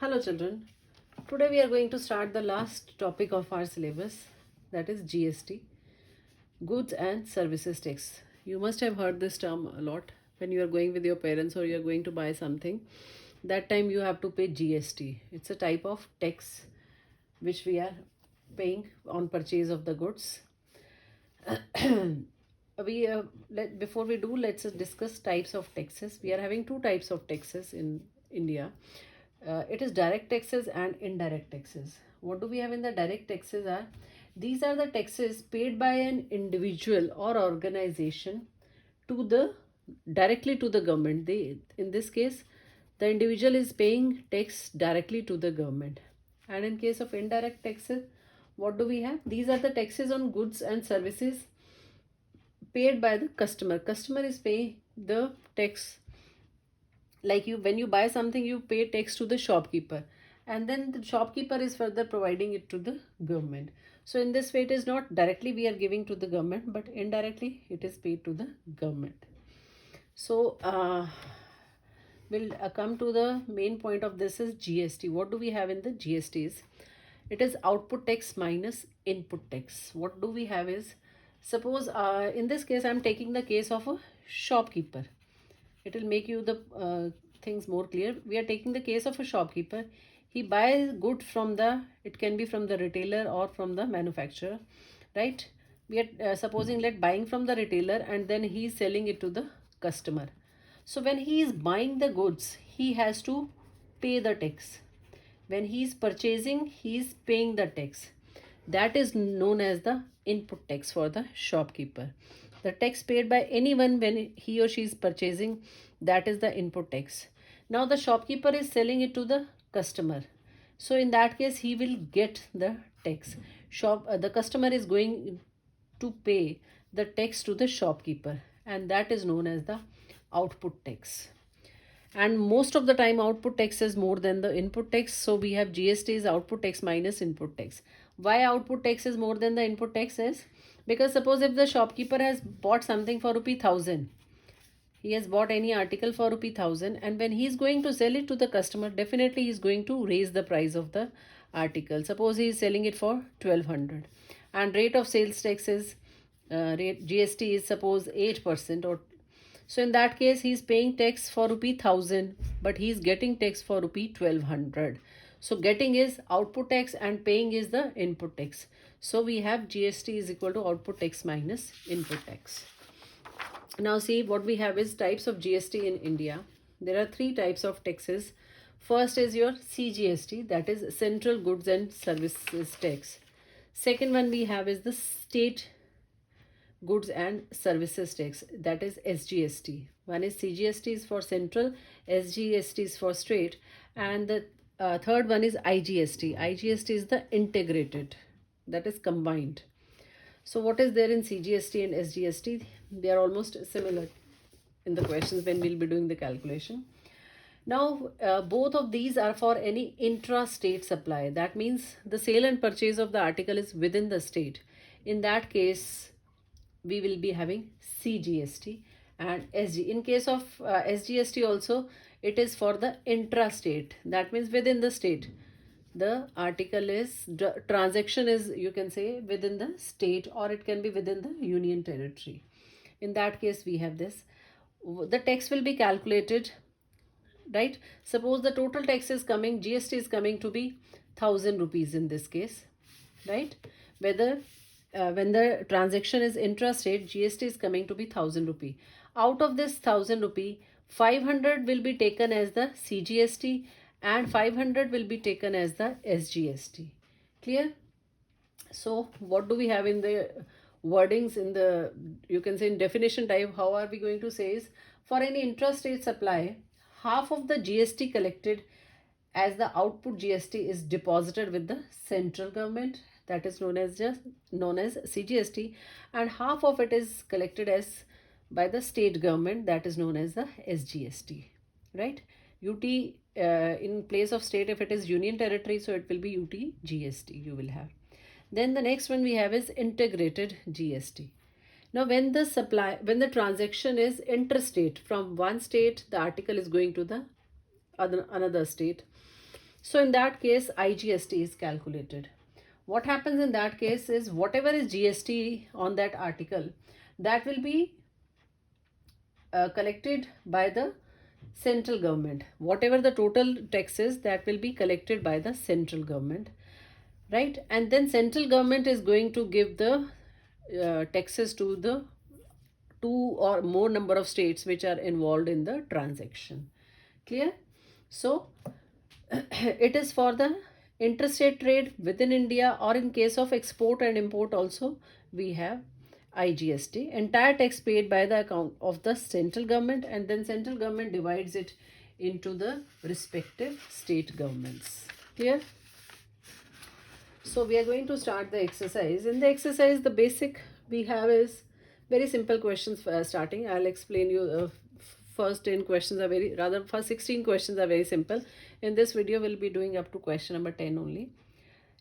Hello children. Today we are going to start the last topic of our syllabus, that is GST, Goods and Services Tax. You must have heard this term a lot when you are going with your parents or you are going to buy something. That time you have to pay GST. It's a type of tax which we are paying on purchase of the goods. we Before we do, let's discuss types of taxes. We are having two types of taxes in India. It is direct taxes and indirect taxes. What do we have in the direct taxes are these are the taxes paid by an individual or organization to the directly to the government. They, in this case, the individual is paying tax directly to the government. And in case of indirect taxes, what do we have? These are the taxes on goods and services paid by the customer. Customer is paying the tax. Like you, when you buy something, you pay tax to the shopkeeper, and then the shopkeeper is further providing it to the government. So in this way, it is not directly we are giving to the government, but indirectly it is paid to the government. So we'll come to the main point of this is GST. What do we have in the GSTs? It is output tax minus input tax. What do we have is, suppose in this case I'm taking the case of a shopkeeper. It will make you the things more clear. We are taking the case of a shopkeeper. He buys good from the, it can be from the retailer or from the manufacturer, right? We are supposing let buying from the retailer, and then he is selling it to the customer. So when he is buying the goods, he has to pay the tax. When he is purchasing, he is paying the tax. That is known as the input tax for the shopkeeper. The tax paid by anyone when he or she is purchasing, that is the input tax. Now the shopkeeper is selling it to the customer. So in that case, he will get the tax. The customer is going to pay the tax to the shopkeeper, and that is known as the output tax. And most of the time output tax is more than the input tax, so we have GST is output tax minus input tax. Why output tax is more than the input tax is because suppose if the shopkeeper has bought something for ₹1,000, he has bought any article for ₹1,000, and when he is going to sell it to the customer, definitely he is going to raise the price of the article. Suppose he is selling it for 1,200, and rate of sales tax is GST is suppose 8%, or so in that case, he is paying tax for ₹1,000, but he is getting tax for ₹1,200. So getting is output tax and paying is the input tax. So we have GST is equal to output tax minus input tax. Now see, what we have is types of GST in India. There are three types of taxes. First is your CGST, that is Central Goods and Services Tax. Second one we have is the State Goods and Services Tax, that is SGST. One is CGST is for central, SGST is for state, and the third one is IGST. IGST is the integrated, that is combined. So what is there in CGST and SGST? They are almost similar in the questions when we'll be doing the calculation. Now, both of these are for any intra-state supply. That means the sale and purchase of the article is within the state. In that case, we will be having CGST and SG. In case of SGST also, it is for the intra-state. That means within the state. The article is, transaction is, you can say, within the state, or it can be within the union territory. In that case, we have this. The tax will be calculated, right? Suppose the total tax is coming, GST is coming to be 1,000 rupees in this case, right? Whether when the transaction is intrastate, GST is coming to be 1,000 rupee. Out of this 1,000 rupee, 500 will be taken as the CGST and 500 will be taken as the SGST. Clear? So what do we have in the wordings in the, you can say in definition type, how are we going to say is, for any intrastate supply, half of the GST collected as the output GST is deposited with the central government, that is known as CGST, and half of it is collected as by the state government, that is known as the SGST, right? UT in place of state, if it is union territory, so it will be UT GST you will have. Then the next one we have is integrated GST. Now when the transaction is interstate, from one state the article is going to the another state, So in that case, IGST is calculated. What happens in that case is whatever is GST on that article, that will be collected by the central government. Whatever the total tax is, that will be collected by the central government, right? And then central government is going to give the taxes to the two or more number of states which are involved in the transaction. Clear? So it is for the interstate trade within India, or in case of export and import also we have IGST. Entire tax paid by the account of the central government, and then central government divides it into the respective state governments. Clear? So we are going to start the exercise. In the exercise, the basic we have is very simple questions for starting. I'll explain you. First 10 questions are very, rather first 16 questions are very simple. In this video, we'll be doing up to question number 10 only.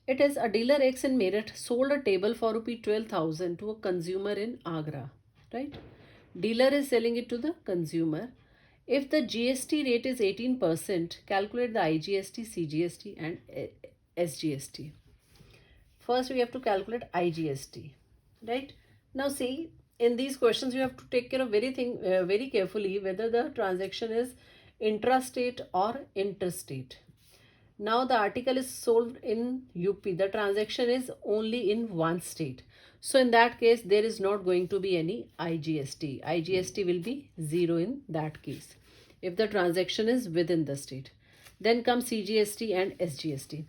It is a dealer X in Meerut sold a table for rupee 12,000 to a consumer in Agra, right? Dealer is selling it to the consumer. If the GST rate is 18%, calculate the IGST, CGST and SGST. First, we have to calculate IGST, right? Now, see, in these questions, you have to take care of very carefully whether the transaction is intrastate or interstate. Now, the article is sold in UP. The transaction is only in one state. So, in that case, there is not going to be any IGST. IGST will be 0 in that case if the transaction is within the state. Then comes CGST and SGST.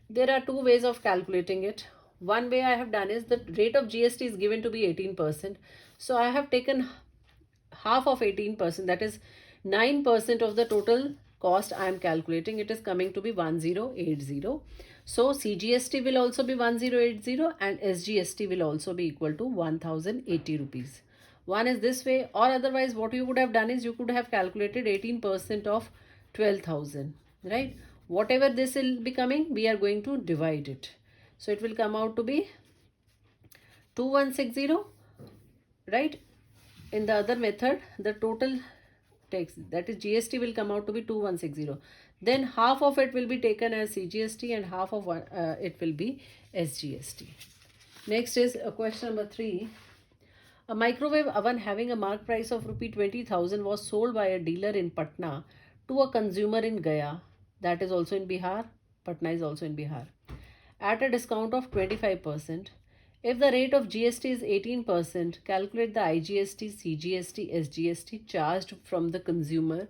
There are two ways of calculating it. One way I have done is the rate of GST is given to be 18%. So I have taken half of 18%, that is 9% of the total cost I am calculating. It is coming to be 1080. So CGST will also be 1080 and SGST will also be equal to 1080 rupees. One is this way, or otherwise what you would have done is you could have calculated 18% of 12,000, right? Whatever this will be coming, we are going to divide it. So it will come out to be 2160, right? In the other method, the total tax, that is GST, will come out to be 2160. Then half of it will be taken as CGST and half of it will be SGST. Next is question number 3. A microwave oven having a mark price of rupee 20,000 was sold by a dealer in Patna to a consumer in Gaya, that is also in Bihar. Patna is also in Bihar, at a discount of 25%. If the rate of GST is 18%, calculate the IGST, CGST, SGST charged from the consumer.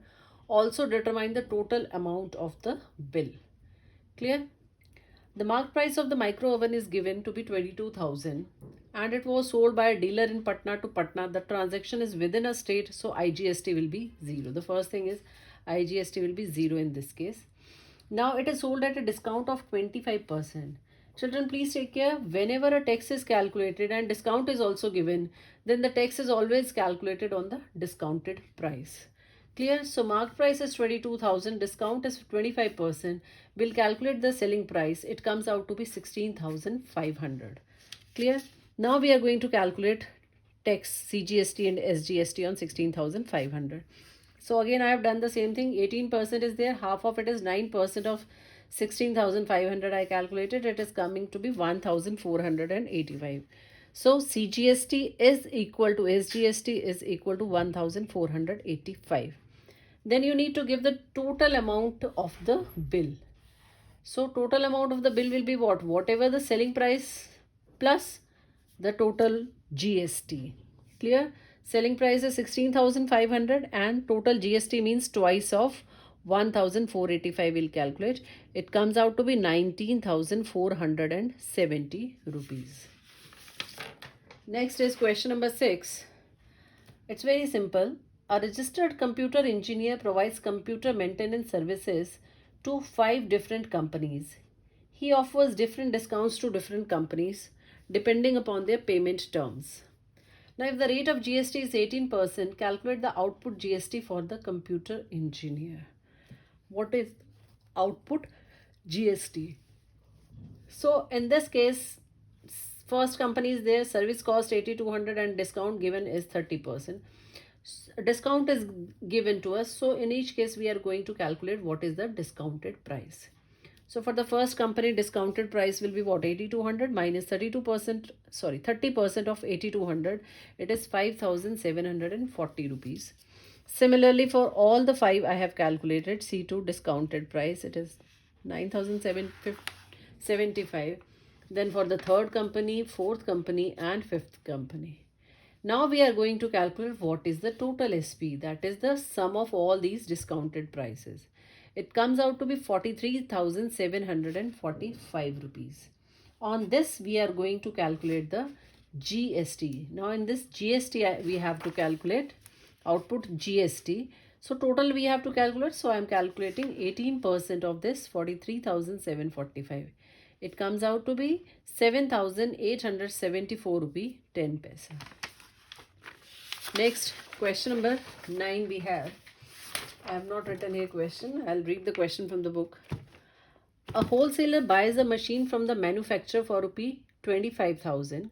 Also determine the total amount of the bill. Clear? The mark price of the micro oven is given to be 22,000 and it was sold by a dealer in Patna to Patna. The transaction is within a state, so IGST will be 0. The first thing is IGST will be 0 in this case. Now it is sold at a discount of 25%. Children, please take care. Whenever a tax is calculated and discount is also given, then the tax is always calculated on the discounted price. Clear? So mark price is 22,000, discount is 25%. We'll calculate the selling price. It comes out to be 16,500. Clear? Now we are going to calculate tax, CGST and SGST on 16,500. So again, I have done the same thing. 18% is there. Half of it is 9% of 16,500 I calculated. It is coming to be 1,485. So CGST is equal to SGST is equal to 1,485. Then you need to give the total amount of the bill. So total amount of the bill will be what? Whatever the selling price plus the total GST. Clear? Selling price is 16,500 and total GST means twice of 1,485 will calculate. It comes out to be 19,470 rupees. Next is question number 6. It's very simple. A registered computer engineer provides computer maintenance services to 5 different companies. He offers different discounts to different companies depending upon their payment terms. Now, if the rate of GST is 18%, calculate the output GST for the computer engineer. What is output GST? So, in this case, first company is there, service cost 8,200 and discount given is 30%. Discount is given to us. So, in each case, we are going to calculate what is the discounted price. So for the first company, discounted price will be what? 8200 minus 32%, sorry, 30% of 8200. It is 5740 rupees. Similarly, for all the five I have calculated C2 discounted price, it is 9775. Then for the third company, fourth company, and fifth company. Now we are going to calculate what is the total SP, that is the sum of all these discounted prices. It comes out to be 43,745 rupees. On this we are going to calculate the GST. Now in this GST we have to calculate output GST. So total we have to calculate. So I am calculating 18% of this 43,745. It comes out to be 7,874 rupee 10 paisa. Next, question number 9 we have. I have not written here question. I'll read the question from the book. A wholesaler buys a machine from the manufacturer for rupee 25,000.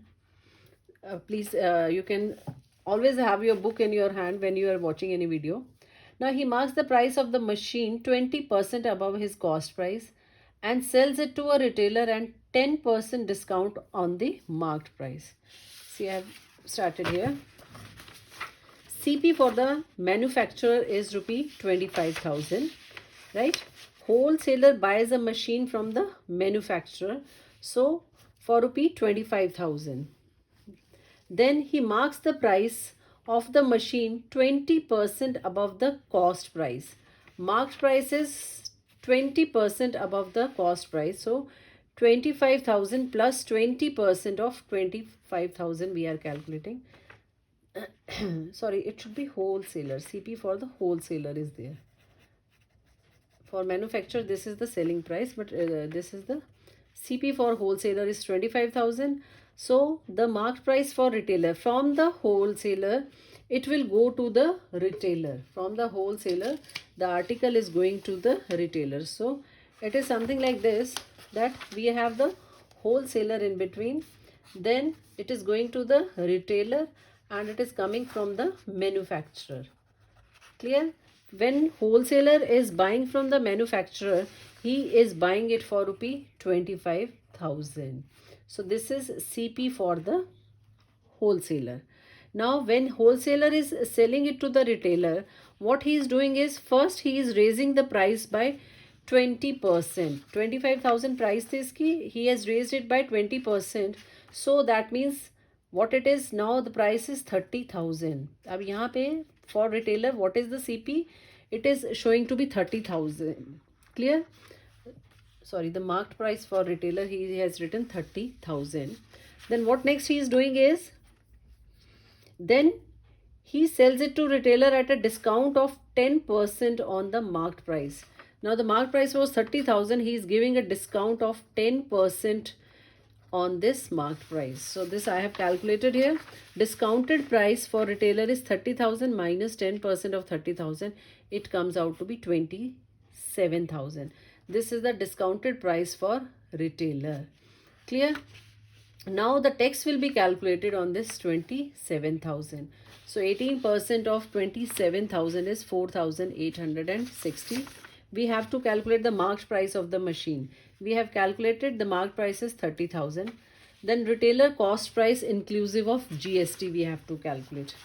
Please, you can always have your book in your hand when you are watching any video. Now he marks the price of the machine 20% above his cost price and sells it to a retailer and 10% discount on the marked price. See, I have started here. CP for the manufacturer is rupee 25,000, right? Wholesaler buys a machine from the manufacturer, so for rupee 25,000. Then he marks the price of the machine 20% above the cost price. Marked price is 20% above the cost price, so 25,000 plus 20% of 25,000 we are calculating. Sorry, it should be wholesaler. CP for the wholesaler is there. For manufacturer, this is the selling price, but this is the CP for wholesaler is 25,000. So the marked price for retailer from the wholesaler, it will go to the retailer. From the wholesaler, the article is going to the retailer. So it is something like this, that we have the wholesaler in between. Then it is going to the retailer and it is coming from the manufacturer. Clear? When wholesaler is buying from the manufacturer, he is buying it for rupee 25,000. So this is CP for the wholesaler. Now when wholesaler is selling it to the retailer, what he is doing is, first he is raising the price by 20%. 25,000 price is ki, he has raised it by 20%. So that means what it is now, the price is 30,000. अब यहाँ पे for retailer what is the CP? It is showing to be 30,000. Clear? Sorry, the marked price for retailer, he has written 30,000. Then what next he is doing is, then he sells it to retailer at a discount of 10% on the marked price. Now the marked price was 30,000. He is giving a discount of 10% on this marked price. So this I have calculated here. Discounted price for retailer is 30,000 minus 10% of 30,000. It comes out to be 27,000. This is the discounted price for retailer. Clear? Now the tax will be calculated on this 27,000. So 18% of 27,000 is 4,860. We have to calculate the marked price of the machine. We have calculated the marked price is 30,000. Then retailer cost price inclusive of GST we have to calculate.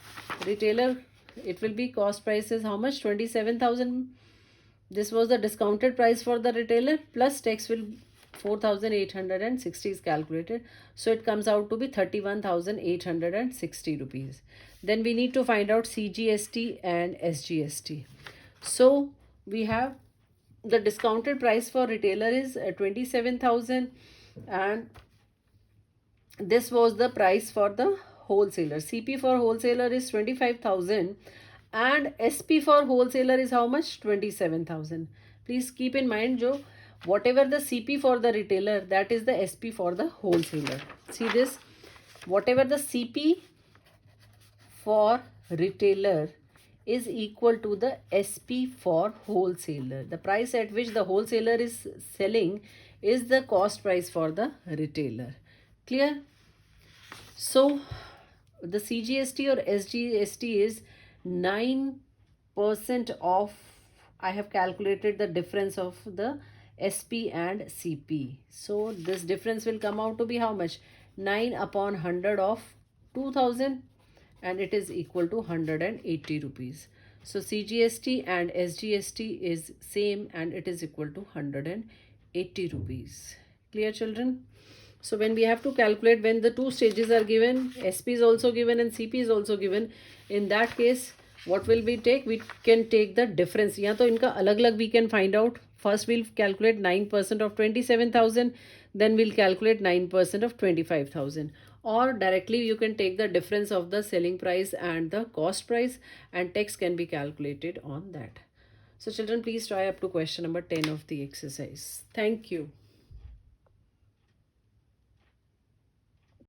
Retailer, it will be cost price is how much? 27,000. This was the discounted price for the retailer, plus tax will 4,860 is calculated. So it comes out to be 31,860 rupees. Then we need to find out CGST and SGST. So we have the discounted price for retailer is 27,000 and this was the price for the wholesaler. CP for wholesaler is 25,000 and SP for wholesaler is how much? 27,000. Please keep in mind, whatever the CP for the retailer, that is the SP for the wholesaler. See this, whatever the CP for retailer is equal to the SP for wholesaler. The price at which the wholesaler is selling is the cost price for the retailer. Clear? So the CGST or SGST is 9% of, I have calculated the difference of the SP and CP. So this difference will come out to be how much? 9 upon 100 of 2000, and it is equal to 180 rupees. So CGST and SGST is same and it is equal to 180 rupees. Clear, children? So when we have to calculate, when the two stages are given, SP is also given and CP is also given, in that case what will we take? We can take the difference. यहाँ तो इनका अलग अलग we can find out. First we'll calculate 9% of 27,000, then we'll calculate 9% of 25,000. Or directly you can take the difference of the selling price and the cost price, and tax can be calculated on that. So children, please try up to question number 10 of the exercise. Thank you.